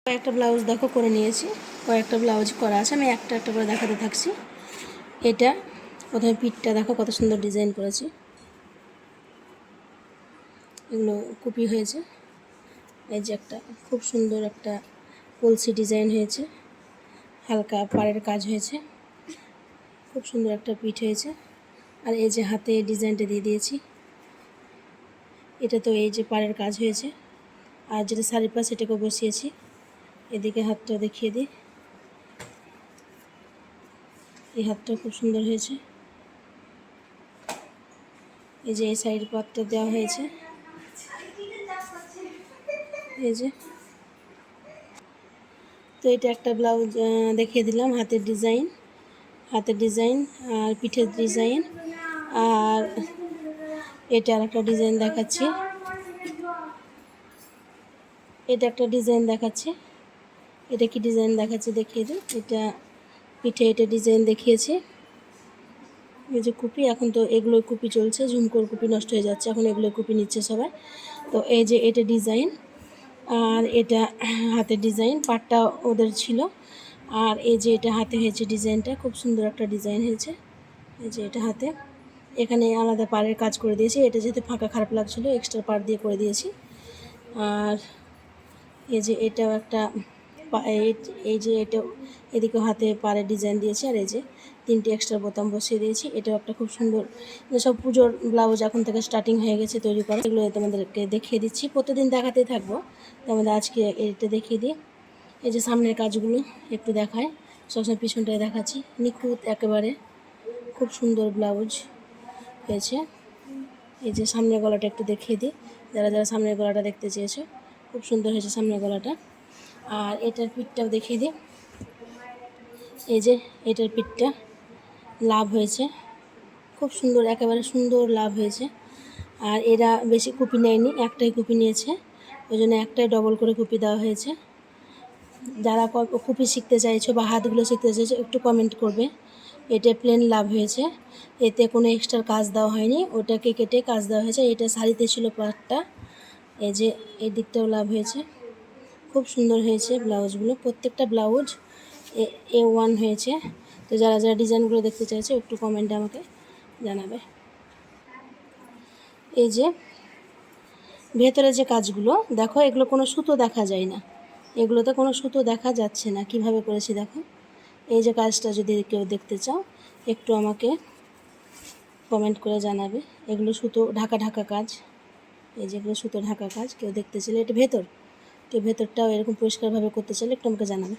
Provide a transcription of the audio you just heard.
কয়েকটা ব্লাউজ দেখো করে নিয়েছি, কয়েকটা ব্লাউজ করা আছে, আমি একটা একটা করে দেখাতে থাকছি। এটা প্রথমে পিঠটা দেখো কত সুন্দর ডিজাইন করেছি, এগুলো কপি হয়েছে। এই যে একটা খুব সুন্দর একটা কলসি ডিজাইন হয়েছে, হালকা পাড়ের কাজ হয়েছে, খুব সুন্দর একটা পিঠ হয়েছে। আর এই যে হাতে ডিজাইনটা দিয়ে দিয়েছি, এটা তো এই যে পাড়ের কাজ হয়েছে। আর যেটা শাড়ির পাশ সেটাকে বসিয়েছি। এদিকে হাতটা দেখিয়ে দিই, এই হাতটা খুব সুন্দর হয়েছে। এই যে এই সাইড পাতটা দেওয়া হয়েছে, এই যে। তো এটা একটা ব্লাউজ দেখিয়ে দিলাম, হাতের ডিজাইন আর পিঠের ডিজাইন। আর এটা আর একটা ডিজাইন দেখাচ্ছি, এটা একটা ডিজাইন দেখাচ্ছি। এটা কি ডিজাইন দেখাচ্ছি দেখিয়ে দিই। এটা পিঠে এটা ডিজাইন দেখিয়েছি। এই যে কুপি, এখন তো এগুলোই কুপি চলছে, ঝুমকোর কুপি নষ্ট হয়ে যাচ্ছে, এখন এগুলোই কুপি নিচ্ছে সবাই। তো এই যে এটা ডিজাইন, আর এটা হাতের ডিজাইন, পাটটা ওদের ছিল। আর এই যে এটা হাতে হয়েছে ডিজাইনটা, খুব সুন্দর একটা ডিজাইন হয়েছে। এই যে এটা হাতে, এখানে আলাদা পাড়ের কাজ করে দিয়েছি। এটা যেহেতু ফাঁকা খারাপ লাগছিলো, এক্সট্রা পাড় দিয়ে করে দিয়েছি। আর এই যে এটাও একটা এই যে এটা এদিকে হাতে পাড়ের ডিজাইন দিয়েছি। আর এই যে 3টে এক্সট্রা বোতাম বসিয়ে দিয়েছি। এটাও একটা খুব সুন্দর, সব পুজোর ব্লাউজ এখন থেকে স্টার্টিং হয়ে গেছে তৈরি করা। এগুলো তোমাদেরকে দেখিয়ে দিচ্ছি, প্রতিদিন দেখাতেই থাকবো। তোমাদের আজকে এটা দেখিয়ে দিই। এই যে সামনের কাজগুলো একটু দেখায়, সবসময় পিছনটায় দেখাচ্ছি। নিখুঁত একেবারে, খুব সুন্দর ব্লাউজ হয়েছে। এই যে সামনের গলাটা একটু দেখিয়ে দিই, যারা যারা সামনের গলাটা দেখতে চেয়েছে, খুব সুন্দর হয়েছে সামনের গলাটা। আর এটার পিঠটাও দেখিয়ে দিই। এই যে এটার পিঠটা লাভ হয়েছে, খুব সুন্দর, একেবারে সুন্দর লাভ হয়েছে। আর এরা বেশি কুপি নেয়নি, একটাই কুপি নিয়েছে, ওই জন্য একটাই ডবল করে কুপি দেওয়া হয়েছে। যারা কুপি শিখতে চাইছো বা হাতগুলো শিখতে চাইছো একটু কমেন্ট করবে। এটা প্লেন লাভ হয়েছে, এতে কোনো এক্সট্রা কাজ দেওয়া হয়নি, ওটাকে কেটে কাজ দেওয়া হয়েছে। এটা শাড়িতে ছিল পাটটা। এই যে এই দিকটাও লাভ হয়েছে, খুব সুন্দর হয়েছে ব্লাউজগুলো। প্রত্যেকটা ব্লাউজ A1 হয়েছে। তো যারা যারা ডিজাইনগুলো দেখতে চাইছে একটু কমেন্টে আমাকে জানাবে। এই যে ভেতরে যে কাজগুলো দেখো, এগুলো কোনো সুতো দেখা যায় না, এগুলোতে কোনো সুতো দেখা যাচ্ছে না। কিভাবে করেছি দেখো। এই যে কাজটা যদি কেউ দেখতে চাও একটু আমাকে কমেন্ট করে জানাবে। এগুলো সুতো ঢাকা ঢাকা কাজ, এই যেগুলো সুতো ঢাকা কাজ। কেউ দেখতে চাইলে এটা ভেতরটাও এরকম পরিষ্কারভাবে করতে চাইলে একটু আমাকে জানাবে।